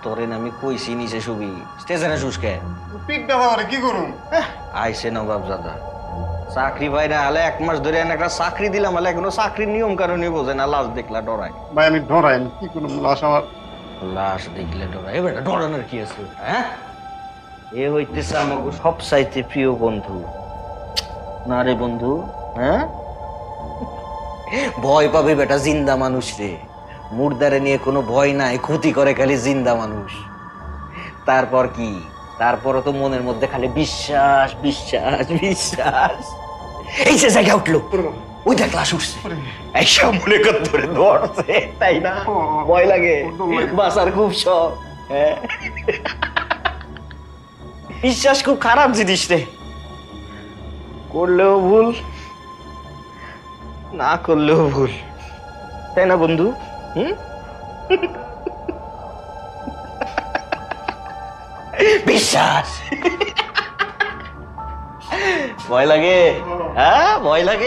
তোরে আমি কইছি নিচে শুবি স্টেশনে শুসকে পিকটা বাবারে কি করুম? আইসে নবাব দাদা চাকরি পাই না হলে 1 মাস ধরে একটা চাকরি দিলাম হলে এখনো চাকরির নিয়ম কারণই বোঝে না লাশ দেখলা ডরায় ভাই আমি ধরাই কি করুম, লাশ আমার। লাশ দেখলে ডরায় এবার ডরানোর কি আছে হ্যাঁ এ হইতেছে আমাকে সব চাইতে প্রিয় বন্ধু না রে বন্ধু হ্যাঁ ভয় পাবে বেটা জিন্দা মানুষ রে মুর্দারে নিয়ে কোনো ভয় নাই ক্ষতি করে খালি জিন্দা মানুষ তারপর কি তারপরও তো মনের মধ্যে খালি বিশ্বাস বিশ্বাস বিশ্বাস এই যে জায়গা উঠলো ওই দেখ লাশ উঠছে এইসব মনে কর ধরে ধরছে তাই না ভয় লাগে বাঁচার খুব শখ হ্যাঁ বিশ্বাস খুব খারাপ জিনিস রে করলেও ভুল না করলেও ভুল তাই না বন্ধু বিশ্বাস ভয় লাগে হ্যাঁ ভয় লাগে